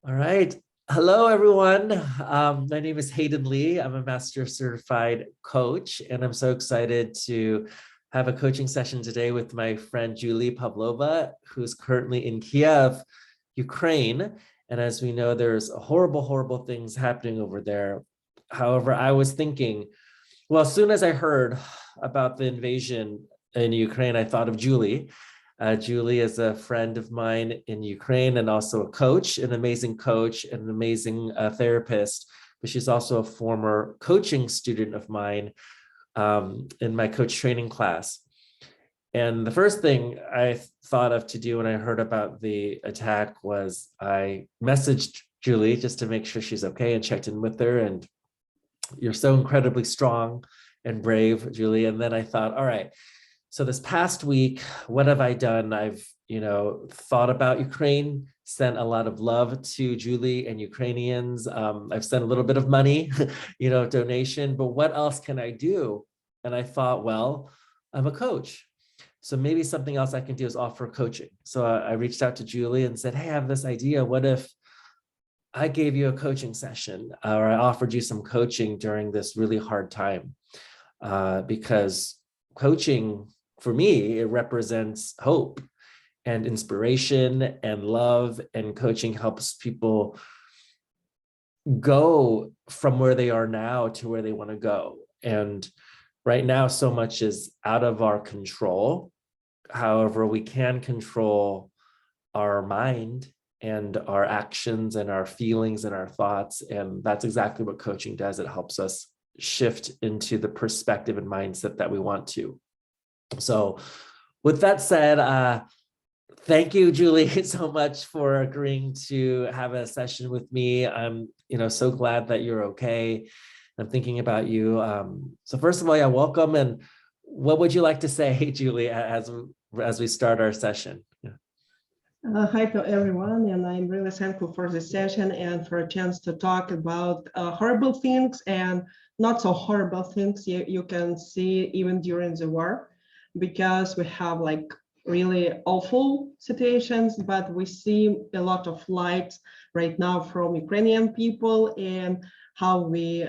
All right. Hello, everyone. My name is Hayden Lee. I'm a master certified coach, and I'm so excited to have a coaching session today with my friend Julie Pavlova, who's currently in Kyiv, Ukraine. And as we know, there's horrible, horrible things happening over there. However, I was thinking, well, as soon as I heard about the invasion in Ukraine, I thought of Julie. Julie is a friend of mine in Ukraine and also a coach, an amazing coach, and an amazing therapist. But she's also a former coaching student of mine in my coach training class. And the first thing I thought of to do when I heard about the attack was I messaged Julie just to make sure she's okay and checked in with her. And you're so incredibly strong and brave, Julie. And then I thought, all right, so this past week, what have I done? I've, thought about Ukraine, sent a lot of love to Julie and Ukrainians. I've sent a little bit of money, donation, but what else can I do? And I thought, well, I'm a coach. So maybe something else I can do is offer coaching. So I reached out to Julie and said, hey, I have this idea. What if I gave you a coaching session or I offered you some coaching during this really hard time? Because coaching, for me, it represents hope and inspiration and love, and coaching helps people go from where they are now to where they want to go. And right now, so much is out of our control. However, we can control our mind and our actions and our feelings and our thoughts. And that's exactly what coaching does. It helps us shift into the perspective and mindset that we want to. So with that said, thank you, Julie, so much for agreeing to have a session with me. I'm, so glad that you're okay. I'm thinking about you. So first of all, welcome. And what would you like to say, Julie, as we start our session? Hi to everyone, and I'm really thankful for this session and for a chance to talk about horrible things and not so horrible things you can see even during the war, because we have really awful situations, but we see a lot of light right now from Ukrainian people and how we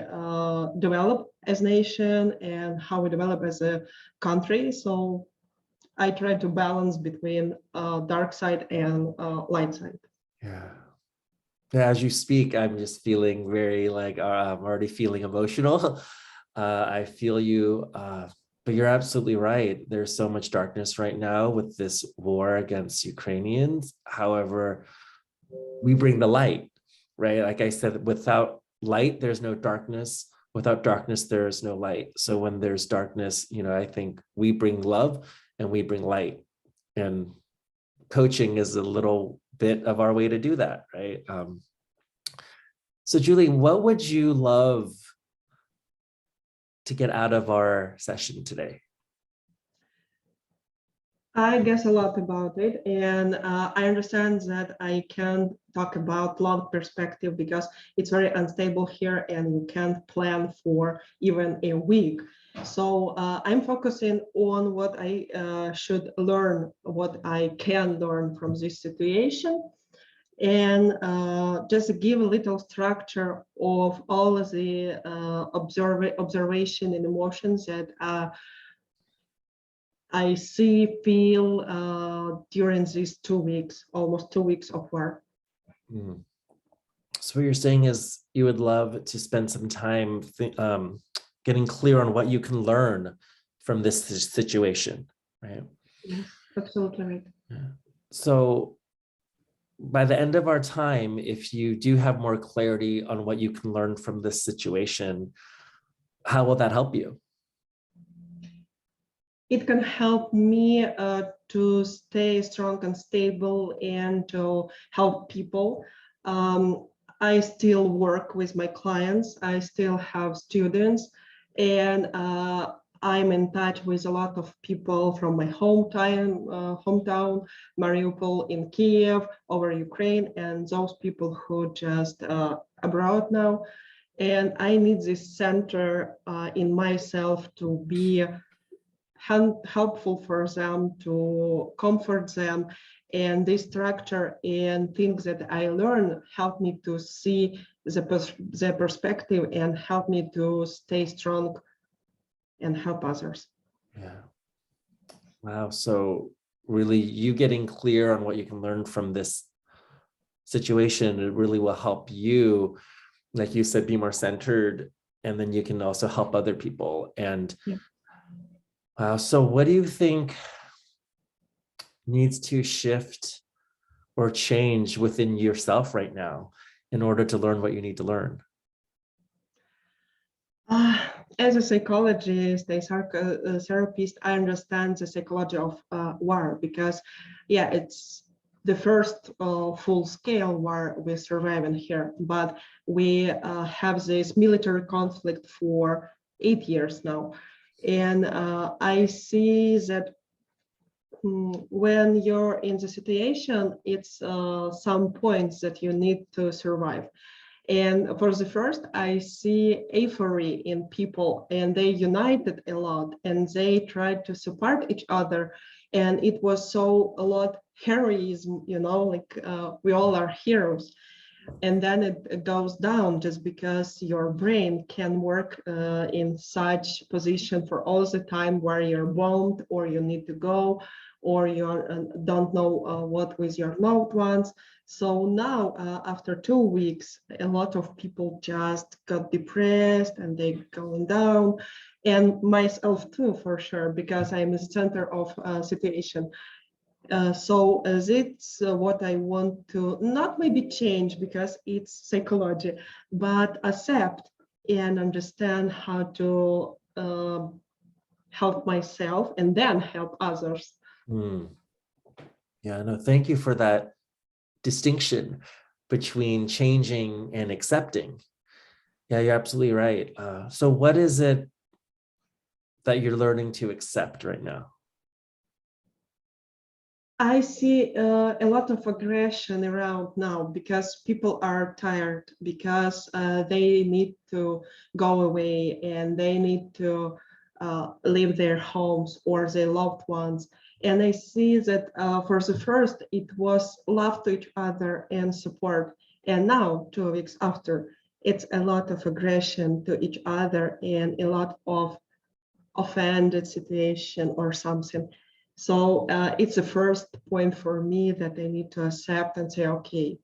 develop as a nation and how we develop as a country. So I try to balance between dark side and light side. Yeah. As you speak, I'm just feeling very I'm already feeling emotional. I feel you, but you're absolutely right. There's so much darkness right now with this war against Ukrainians. However, we bring the light, right? Like I said, without light, there's no darkness. Without darkness, there is no light. So when there's darkness, I think we bring love and we bring light. And coaching is a little bit of our way to do that, right? So Julie, what would you love to get out of our session today? I guess a lot about it, and I understand that I can't talk about long perspective because it's very unstable here and you can't plan for even a week. So I'm focusing on what I should learn, what I can learn from this situation, and just give a little structure of all of the observation and emotions that I see, feel during these 2 weeks, almost 2 weeks of work. Mm. So what you're saying is you would love to spend some time getting clear on what you can learn from this situation, right? Yes, absolutely right. Yeah. So by the end of our time, if you do have more clarity on what you can learn from this situation, how will that help you? It can help me to stay strong and stable and to help people. I still work with my clients. I still have students, and I'm in touch with a lot of people from my hometown, Mariupol in Kyiv, over Ukraine, and those people who just abroad now. And I need this center in myself to be helpful for them, to comfort them. And this structure and things that I learned help me to see the perspective and help me to stay strong and help others. Yeah. Wow. So really you getting clear on what you can learn from this situation, it really will help you, like you said, be more centered, and then you can also help other people. And yeah. Wow. So what do you think needs to shift or change within yourself right now in order to learn what you need to learn? As a psychologist, a therapist, I understand the psychology of war because, yeah, it's the first full-scale war we're surviving here. But we have this military conflict for 8 years now. And I see that when you're in the situation, it's some points that you need to survive. And for the first, I see euphoria in people, and they united a lot, and they tried to support each other. And it was so a lot heroism, you know, like we all are heroes. And then it goes down just because your brain can work in such position for all the time where you're bombed or you need to go or you don't know what with your loved ones. So now after 2 weeks, a lot of people just got depressed and they going down, and myself too, for sure, because I'm the center of situation. So that's what I want to not maybe change because it's psychology, but accept and understand how to help myself and then help others. Yeah, no, thank you for that distinction between changing and accepting. Yeah, you're absolutely right. So what is it that you're learning to accept right now? I see a lot of aggression around now because people are tired, because they need to go away and they need to leave their homes or their loved ones. And I see that for the first, it was love to each other and support. And now, 2 weeks after, it's a lot of aggression to each other and a lot of offended situation or something. So it's a first point for me that I need to accept and say, okay,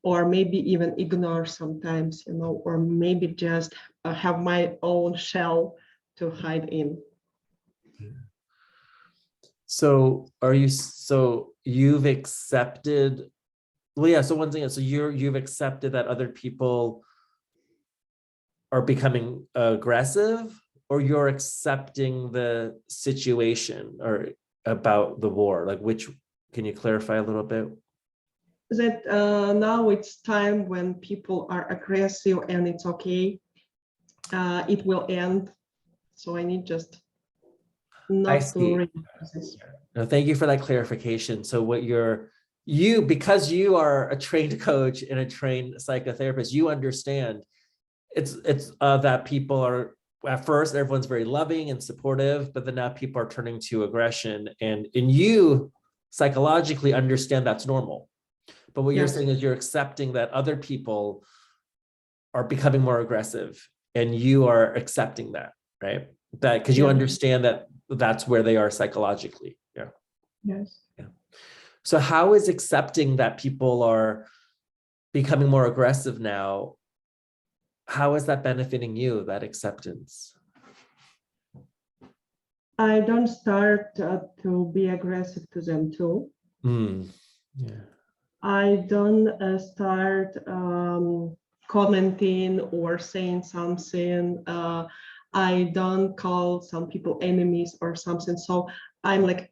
or maybe even ignore sometimes, you know, or maybe just have my own shell to hide in. So you've accepted, well, yeah, so one thing is, so you've accepted that other people are becoming aggressive, or you're accepting the situation or about the war? Like which, can you clarify a little bit? That now it's time when people are aggressive and it's okay. It will end. So I need just I not to see. remember this. No, thank you for that clarification. So what because you are a trained coach and a trained psychotherapist, you understand it's that people are, at first everyone's very loving and supportive, but then now people are turning to aggression, and you psychologically understand that's normal. But what you're Yes. saying is you're accepting that other people are becoming more aggressive, and you are accepting that, right? That because you Yeah. understand that that's where they are psychologically. Yeah. Yes. Yeah. So how is accepting that people are becoming more aggressive now, how is that benefiting you, that acceptance? I don't start to be aggressive to them too. Yeah. I don't start commenting or saying something. I don't call some people enemies or something. So I'm like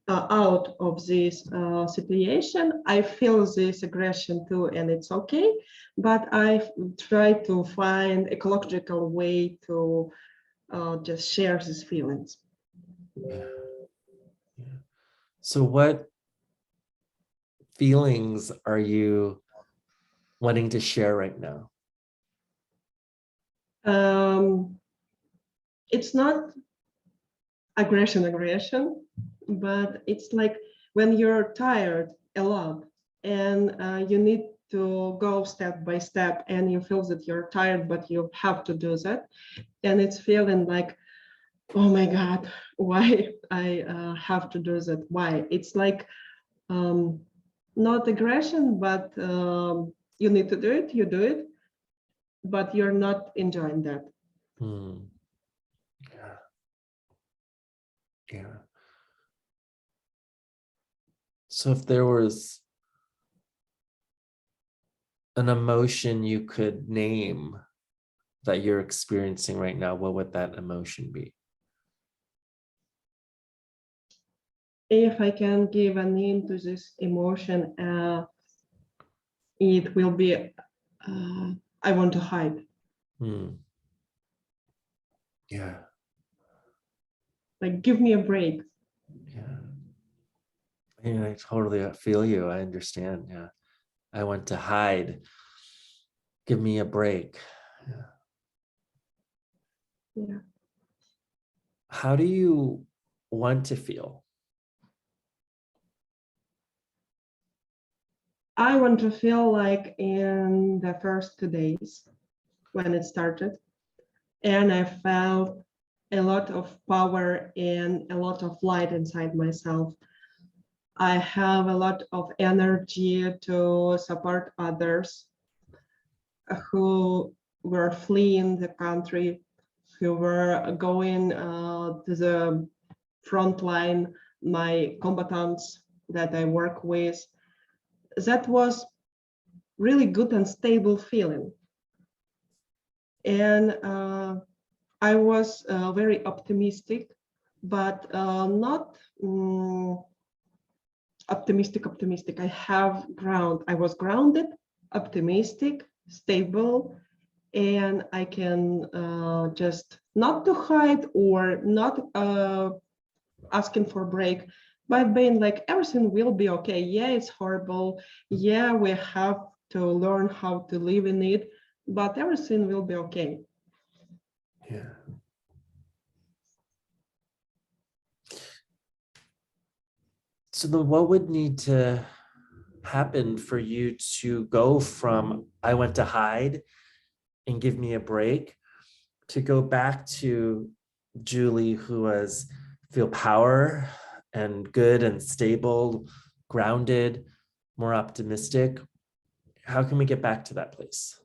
out of this situation. I feel this aggression too, and it's okay. But I try to find ecological way to just share these feelings. Yeah. Yeah. So what feelings are you wanting to share right now? It's not aggression, but it's like when you're tired a lot and you need to go step by step and you feel that you're tired, but you have to do that. And it's feeling like, oh my God, why I have to do that? Why? It's like not aggression, but you need to do it, you do it, but you're not enjoying that. Hmm. Yeah. Yeah. So if there was an emotion you could name that you're experiencing right now, what would that emotion be? If I can give a name to this emotion, it will be I want to hide. Hmm. Yeah. Like, give me a break. Yeah. Yeah, I totally feel you. I understand. Yeah. I want to hide. Give me a break. Yeah. Yeah. How do you want to feel? I want to feel like in the first 2 days when it started, and I felt a lot of power and a lot of light inside myself. I have a lot of energy to support others who were fleeing the country, who were going to the front line, my combatants that I work with. That was really good and stable feeling. And I was very optimistic, but not optimistic. I have ground. I was grounded, optimistic, stable, and I can just not to hide or not asking for break, but being like everything will be okay. Yeah, it's horrible. Yeah, we have to learn how to live in it, but everything will be okay. Yeah. So then what would need to happen for you to go from I went to hide and give me a break to go back to Julie, who was feel power and good and stable, grounded, more optimistic? How can we get back to that place?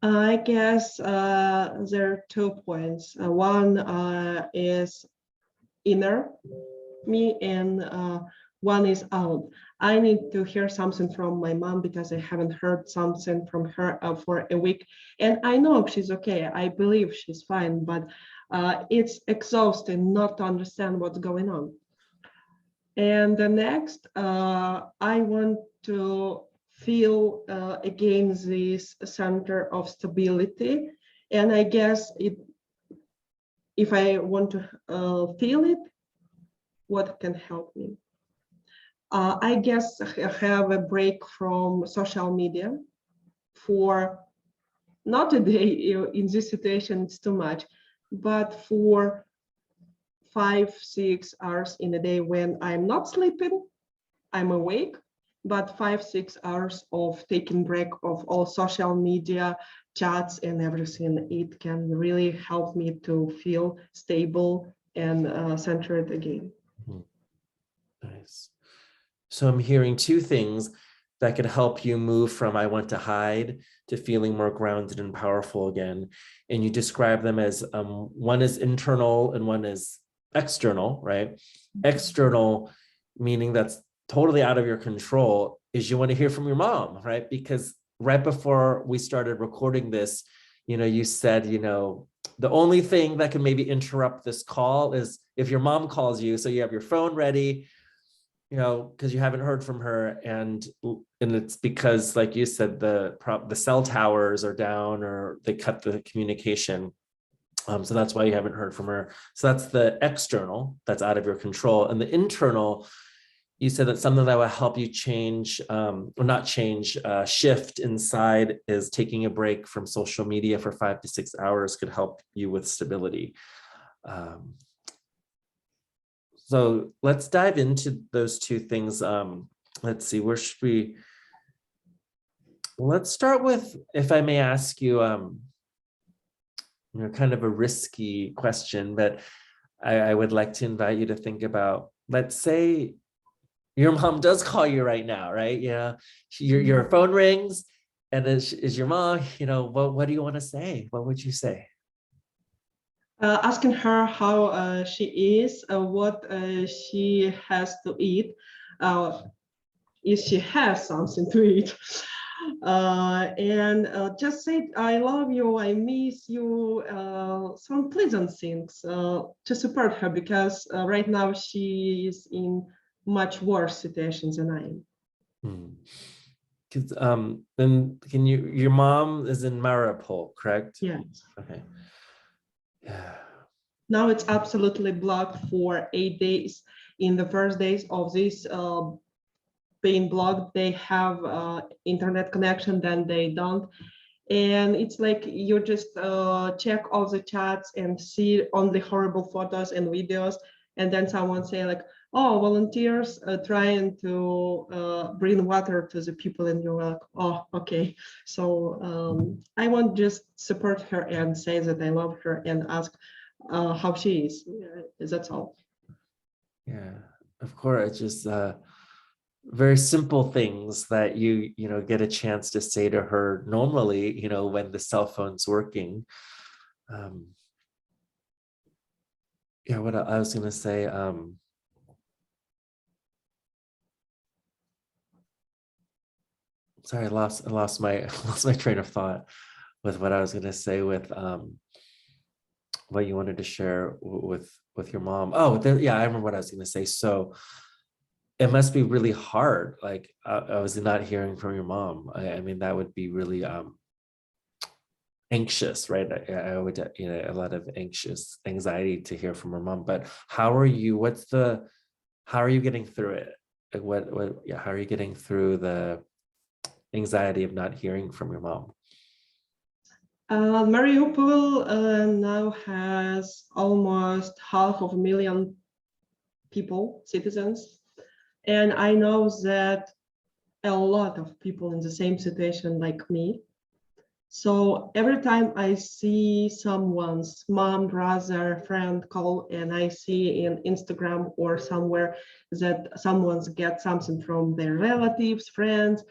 I guess there are 2 points. One is inner me, and one is out. I need to hear something from my mom because I haven't heard something from her for a week. And I know she's okay. I believe she's fine, but it's exhausting not to understand what's going on. And the next, I want to feel again this center of stability. And I guess if I want to feel it, what can help me? I guess have a break from social media for not a day. In this situation, it's too much, but for 5-6 hours in a day when I'm not sleeping, I'm awake, but 5-6 hours of taking break of all social media, chats, and everything. It can really help me to feel stable and centered again. Nice. So I'm hearing two things that could help you move from I want to hide to feeling more grounded and powerful again. And you describe them as one is internal and one is external, right? External, meaning that's totally out of your control, is you want to hear from your mom, right? Because right before we started recording this, you said, the only thing that can maybe interrupt this call is if your mom calls you. So you have your phone ready, because you haven't heard from her, and it's because, like you said, the cell towers are down or they cut the communication. So that's why you haven't heard from her. So that's the external, that's out of your control. And the internal, you said that something that will help you change, or not change, shift inside, is taking a break from social media for 5 to 6 hours could help you with stability. Um, so let's dive into those two things. Let's see, where should we? Let's start with, if I may ask you, kind of a risky question, but I would like to invite you to think about, let's say your mom does call you right now, right? Yeah, your phone rings and is your mom, what do you want to say? What would you say? Asking her how she is, what she has to eat, if she has something to eat. And just say, I love you, I miss you, some pleasant things to support her, because right now she is in much worse situations than I am. Because then your mom is in Mariupol, correct? Yes. Okay. Yeah. Now it's absolutely blocked for 8 days. In the first days of this being blocked, they have internet connection, then they don't. And it's like you just check all the chats and see only horrible photos and videos, and then someone say like, oh, volunteers trying to bring water to the people, and you're like, oh, okay. So I want just support her and say that I love her and ask how she is. That's all. Yeah, of course. Just very simple things that you get a chance to say to her normally, when the cell phone's working. Yeah, what I was gonna say, sorry, I lost my lost my train of thought with what I was gonna say with what you wanted to share with your mom. Oh, yeah, I remember what I was gonna say. So it must be really hard. Like I was not hearing from your mom. I mean, that would be really anxious, right? I would, a lot of anxiety to hear from her mom. But how are you? How are you getting through it? Like how are you getting through the anxiety of not hearing from your mom? Mariupol now has almost 500,000 people, citizens. And I know that a lot of people in the same situation like me. So every time I see someone's mom, brother, friend call, and I see in Instagram or somewhere that someone's get something from their relatives, friends,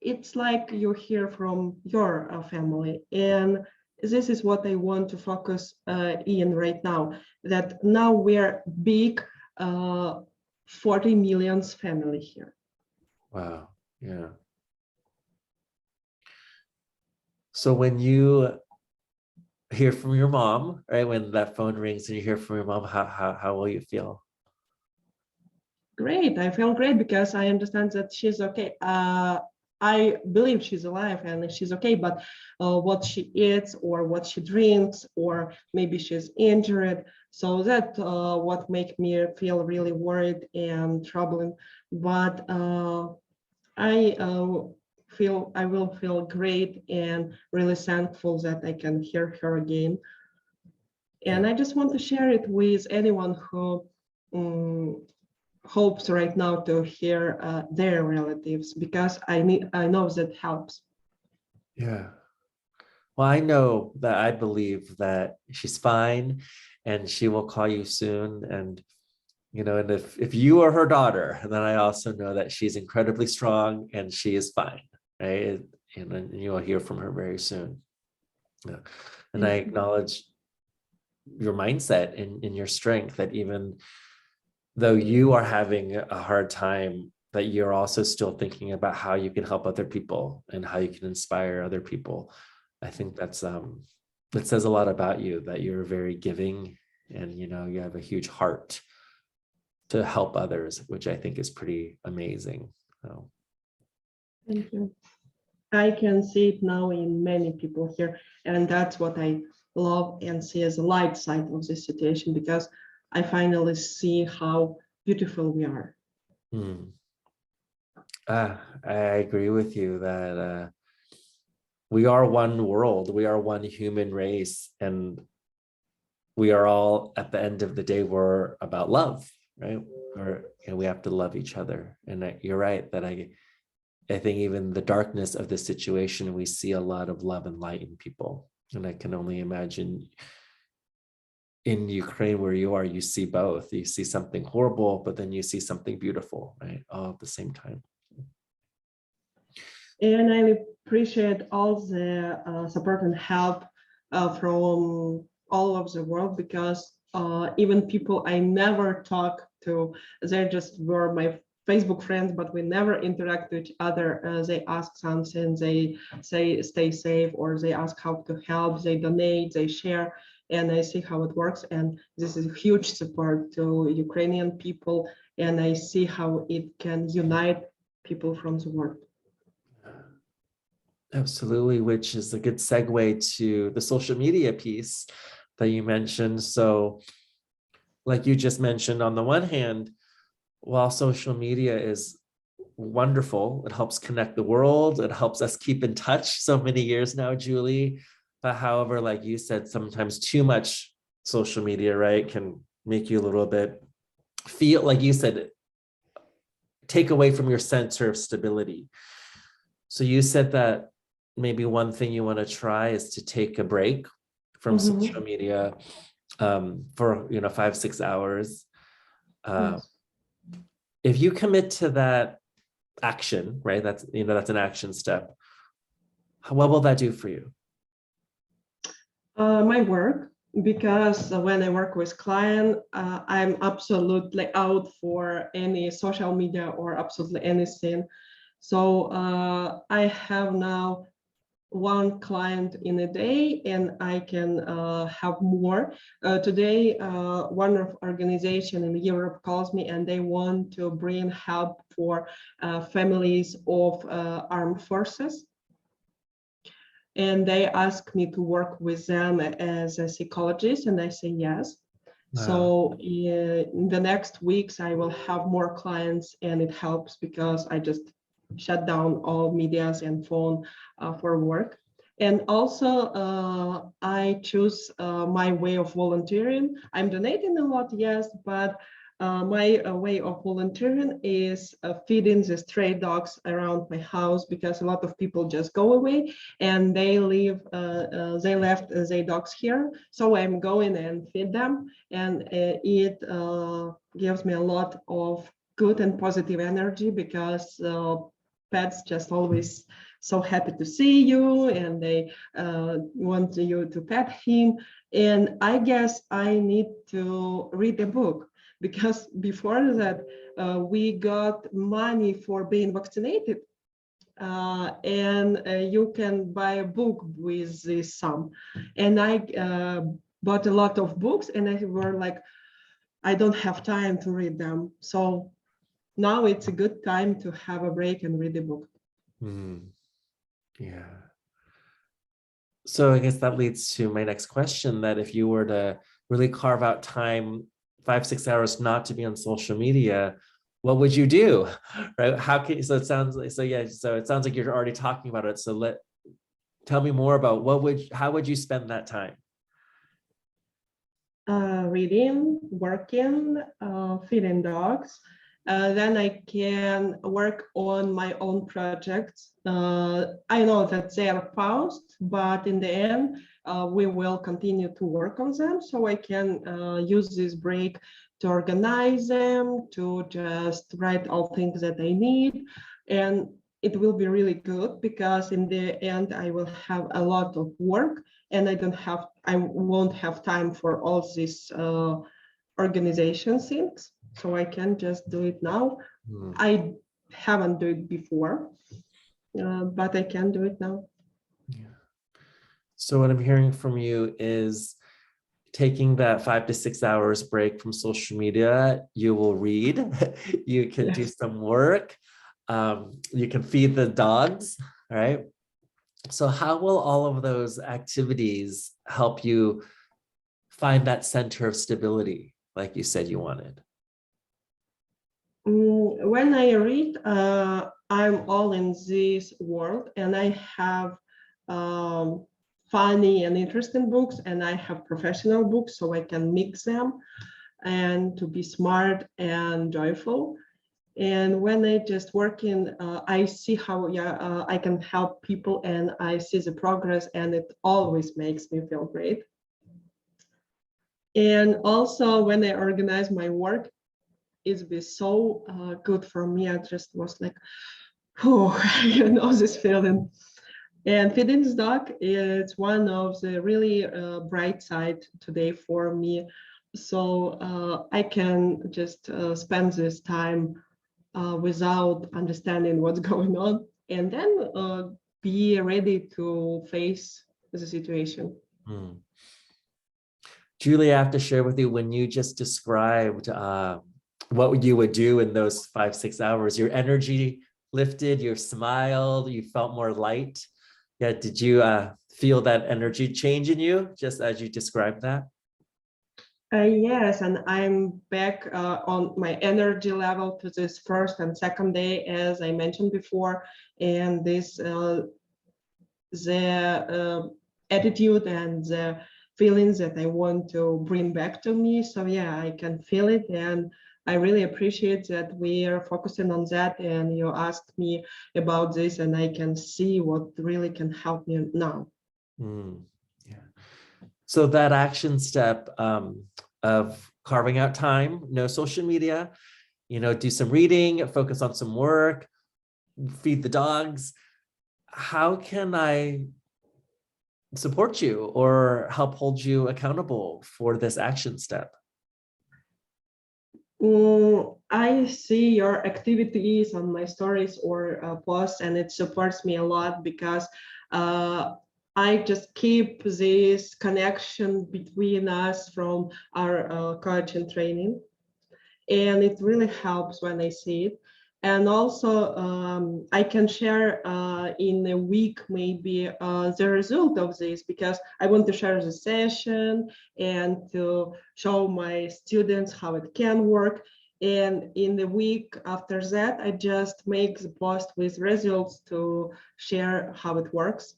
it's like you hear from your family. And this is what I want to focus in right now, that now we're big 40 million family here. Wow. Yeah. So when you hear from your mom, right, when that phone rings and you hear from your mom, how will you feel? Great, I feel great because I understand that she's okay. I believe she's alive and she's okay, but what she eats or what she drinks, or maybe she's injured. So that what make me feel really worried and troubling. But I I will feel great and really thankful that I can hear her again. And I just want to share it with anyone who hopes right now to hear their relatives, because I know that helps. Yeah. Well, I know that I believe that she's fine and she will call you soon. And, and if you are her daughter, then I also know that she's incredibly strong and she is fine, right? And you will hear from her very soon. Yeah. And I acknowledge your mindset and your strength, that even though you are having a hard time, that you're also still thinking about how you can help other people and how you can inspire other people. I think that says a lot about you, that you're very giving and you have a huge heart to help others, which I think is pretty amazing. So. Thank you. I can see it now in many people here, and that's what I love and see as a light side of this situation, because I finally see how beautiful we are. I agree with you that we are one world, we are one human race, and we are all at the end of the day, we're about love, right? Or we have to love each other. And you're right that I think even the darkness of the situation, we see a lot of love and light in people. And I can only imagine in Ukraine where you are, you see both. You see something horrible, but then you see something beautiful, right? All at the same time. And I appreciate all the support and help from all of the world, because even people I never talk to, they just were my Facebook friends, but we never interact with each other. They ask something, they say stay safe, or they ask how to help, they donate, they share, and I see how it works. And this is huge support to Ukrainian people, and I see how it can unite people from the world. Absolutely, which is a good segue to the social media piece that you mentioned. So, like you just mentioned, on the one hand, while social media is wonderful, it helps connect the world, it helps us keep in touch so many years now, Julie. But however, like you said, sometimes too much social media, right, can make you a little bit feel, like you said, take away from your center of stability. So you said that maybe one thing you want to try is to take a break from social media for 5-6 hours. Yes. If you commit to that action, right? That's an action step. What will that do for you? My work, because when I work with client, I'm absolutely out for any social media or absolutely anything. So I have now one client in a day, and I can have more. Today, one of organization in Europe calls me, and they want to bring help for families of armed forces. And they ask me to work with them as a psychologist, and I say yes. Wow. So in the next weeks, I will have more clients, and it helps because I just shut down all medias and phone for work. And also, I choose my way of volunteering. I'm donating a lot, yes, but my way of volunteering is feeding the stray dogs around my house, because a lot of people just go away and they left their dogs here. So I'm going and feed them, and it gives me a lot of good and positive energy, because pets just always so happy to see you, and they want you to pet him. And I guess I need to read a book, because before that we got money for being vaccinated, and you can buy a book with this sum. And I bought a lot of books, and I were like, I don't have time to read them. So now it's a good time to have a break and read a book. Yeah. So I guess that leads to my next question, that if you were to really carve out time, 5-6 hours not to be on social media, what would you do? Right? So it sounds like you're already talking about it. So tell me more about how would you spend that time? Reading, working, feeding dogs. Then I can work on my own projects. I know that they are paused, but in the end, we will continue to work on them. So I can use this break to organize them, to just write all things that I need. And it will be really good, because in the end, I will have a lot of work, and I won't have time for all these organization things. So I can just do it now. I haven't done it before, but I can do it now. Yeah. So what I'm hearing from you is taking that 5 to 6 hours break from social media, you will read, you can do some work, you can feed the dogs, right? So how will all of those activities help you find that center of stability, like you said you wanted? When I read, I'm all in this world, and I have funny and interesting books, and I have professional books, so I can mix them and to be smart and joyful. And when I just working, I see how I can help people, and I see the progress, and it always makes me feel great. And also when I organize my work, it's been so good for me. I just was like, oh, this feeling. And feeding this dog is one of the really bright side today for me. So I can just spend this time without understanding what's going on, and then be ready to face the situation. Hmm. Julie, I have to share with you, when you just described what you would do in those 5-6 hours, your energy lifted, you smiled, you felt more light. Yeah, did you feel that energy change in you just as you described that? Yes, and I'm back on my energy level to this first and second day, as I mentioned before, and this the attitude and the feelings that I want to bring back to me. So yeah, I can feel it, and I really appreciate that we are focusing on that, and you asked me about this, and I can see what really can help me now. Yeah. So that action step of carving out time, no social media, do some reading, focus on some work, feed the dogs. How can I support you or help hold you accountable for this action step? I see your activities on my stories or posts, and it supports me a lot because I just keep this connection between us from our coaching training, and it really helps when I see it. And also I can share in a week maybe the result of this, because I want to share the session and to show my students how it can work. And in the week after that, I just make the post with results to share how it works,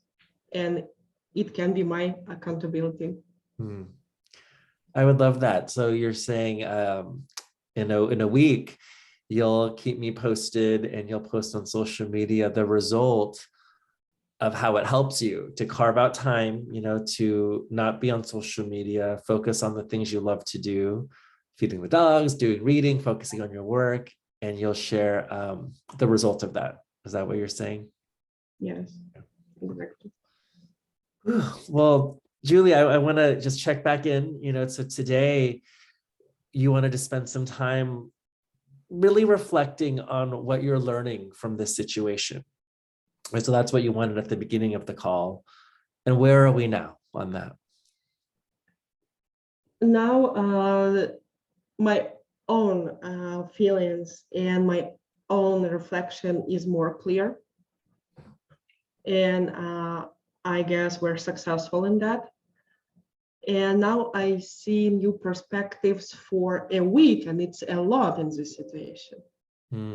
and it can be my accountability. I would love that. So you're saying in a week, you'll keep me posted and you'll post on social media the result of how it helps you to carve out time, to not be on social media, focus on the things you love to do, feeding the dogs, doing reading, focusing on your work, and you'll share the result of that. Is that what you're saying? Yes, exactly. Well, Julie, I want to just check back in, so today you wanted to spend some time really reflecting on what you're learning from this situation. And so that's what you wanted at the beginning of the call. And where are we now on that? Now, my own feelings and my own reflection is more clear. And I guess we're successful in that. And now I see new perspectives for a week, and it's a lot in this situation.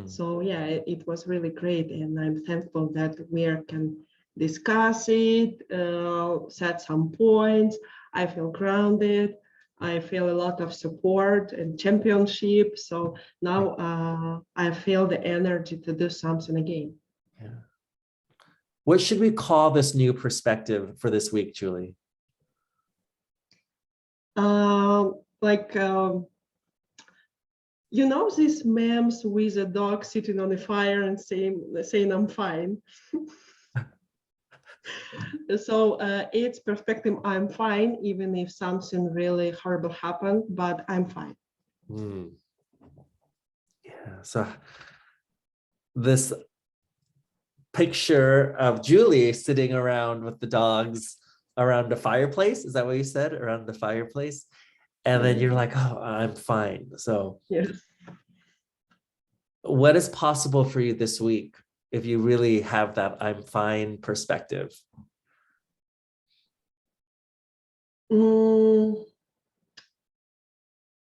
So yeah, it was really great, and I'm thankful that we can discuss it, set some points. I feel grounded. I feel a lot of support and championship. So now I feel the energy to do something again. Yeah. What should we call this new perspective for this week, Julie? These memes with a dog sitting on a fire and saying I'm fine. So it's perspective, I'm fine, even if something really horrible happened, but I'm fine. Yeah, so this picture of Julie sitting around with the dogs around the fireplace, is that what you said? Around the fireplace? And then you're like, oh, I'm fine. So yes. What is possible for you this week if you really have that I'm fine perspective?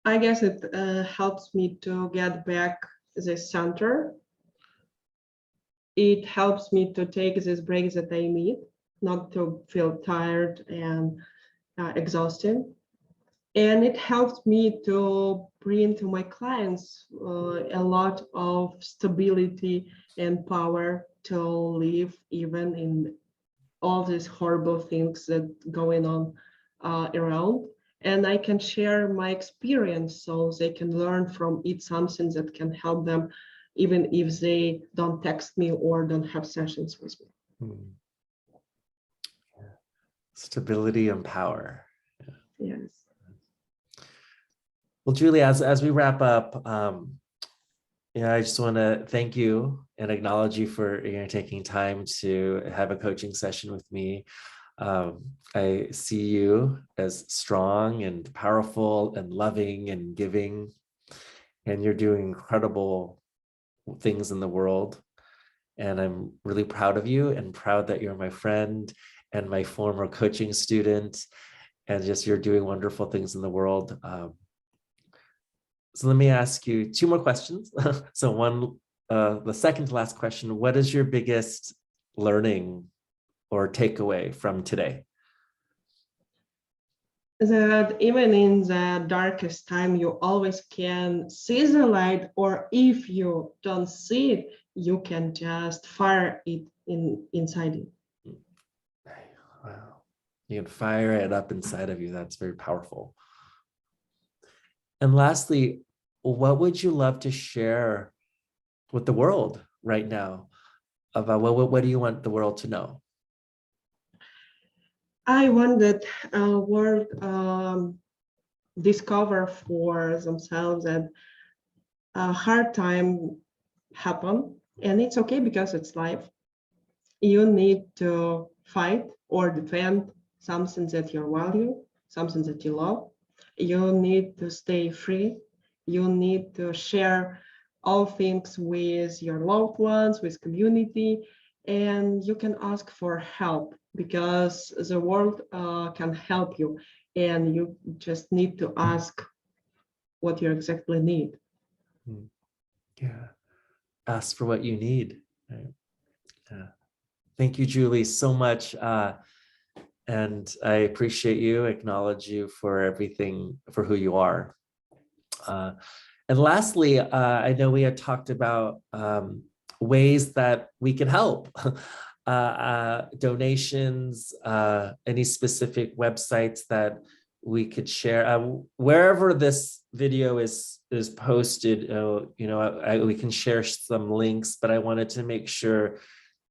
I guess it helps me to get back the center. It helps me to take this break that I need. not to feel tired and exhausted. And it helped me to bring to my clients a lot of stability and power to live even in all these horrible things that going on around. And I can share my experience so they can learn from it something that can help them, even if they don't text me or don't have sessions with me. Hmm. Stability and power. Yes. Well, Julie, as we wrap up, I just want to thank you and acknowledge you for taking time to have a coaching session with me. I see you as strong and powerful and loving and giving, and you're doing incredible things in the world. And I'm really proud of you and proud that you're my friend and my former coaching student, and just you're doing wonderful things in the world. So let me ask you two more questions. So the second to last question, what is your biggest learning or takeaway from today? That even in the darkest time, you always can see the light, or if you don't see it, you can just fire it inside you. Wow. You can fire it up inside of you. That's very powerful. And lastly, what would you love to share with the world right now about what do you want the world to know? I want that world discover for themselves that a hard time happen, and it's okay because it's life. You need to fight or defend something that you value, something that you love. You need to stay free. You need to share all things with your loved ones, with community, and you can ask for help because the world can help you, and you just need to ask what you exactly need. Yeah. Ask for what you need. Right? Yeah. Thank you, Julie, so much. And I appreciate you, acknowledge you for everything, for who you are. And lastly, I know we had talked about ways that we can help. Donations, any specific websites that we could share. Wherever this video is posted, we can share some links, but I wanted to make sure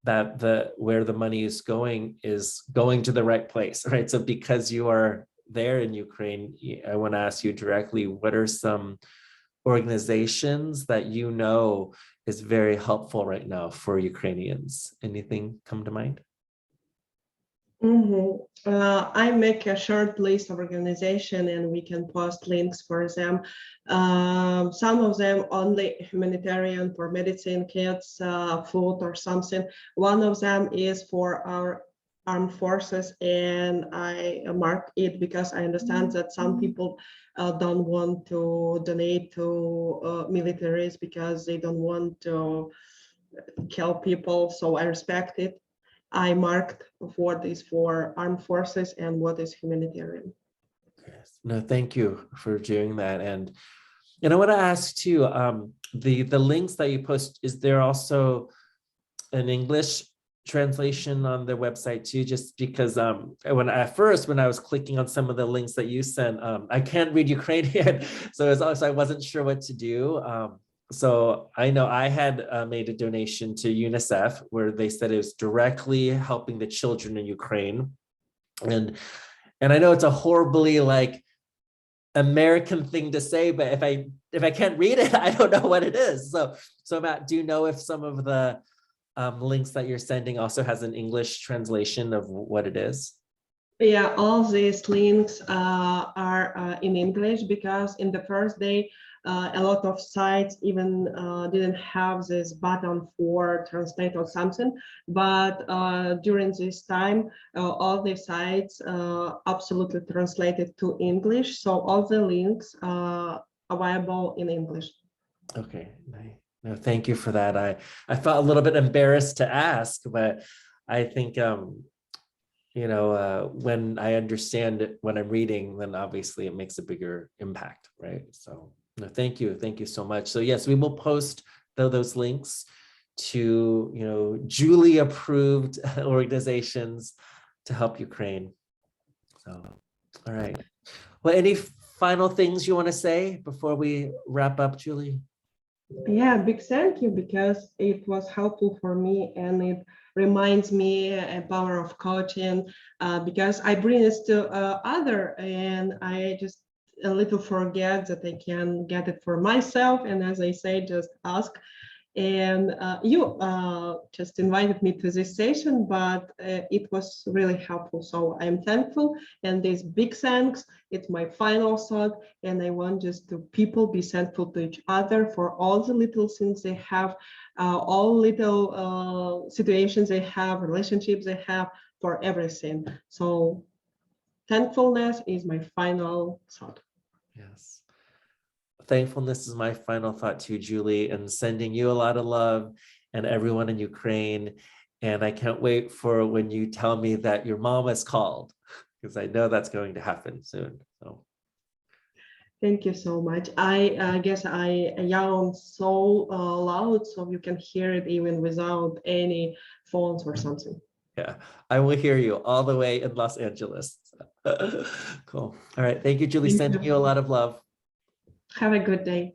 that where the money is going to the right place, right? So because you are there in Ukraine, I want to ask you directly, what are some organizations that you know is very helpful right now for Ukrainians? Anything come to mind? I make a short list of organization and we can post links for them. Some of them only humanitarian for medicine, kits, food or something. One of them is for our armed forces, and I mark it because I understand that some people don't want to donate to militaries because they don't want to kill people, so I respect it. I marked what is for armed forces and what is humanitarian. Yes. No, thank you for doing that. And I want to ask too, the links that you post, is there also an English translation on their website too? Just because when I was clicking on some of the links that you sent, I can't read Ukrainian, so I wasn't sure what to do. So I know I had made a donation to UNICEF where they said it was directly helping the children in Ukraine. And I know it's a horribly American thing to say, but if I can't read it, I don't know what it is. So Matt, do you know if some of the links that you're sending also has an English translation of what it is? Yeah, all these links are in English because in the first day, a lot of sites even didn't have this button for translate or something. But during this time, all the sites absolutely translated to English. So all the links are available in English. Okay, no, thank you for that. I felt a little bit embarrassed to ask, but I think when I understand it, when I'm reading, then obviously it makes a bigger impact, right? So no, thank you so much. So yes, we will post those links to Julie approved organizations to help Ukraine. So, all right. Well, any final things you want to say before we wrap up, Julie? Yeah, big thank you, because it was helpful for me, and it reminds me a power of coaching, because I bring this to other, and I just a little forget that I can get it for myself. And as I say, just ask. And you just invited me to this session, but it was really helpful. So I'm thankful, and this big thanks. It's my final thought, and I want just to people be thankful to each other for all the little things they have, all little situations they have, relationships they have, for everything. So thankfulness is my final thought. Yes. Thankfulness is my final thought too, Julie, and sending you a lot of love and everyone in Ukraine. And I can't wait for when you tell me that your mom has called, because I know that's going to happen soon. So thank you so much. I guess I yawn so loud, so you can hear it even without any phones or something. yeah, I will hear you all the way in Los Angeles. Cool. All right. Thank you, Julie. Thank Sending you. you a lot of love. Have a good day.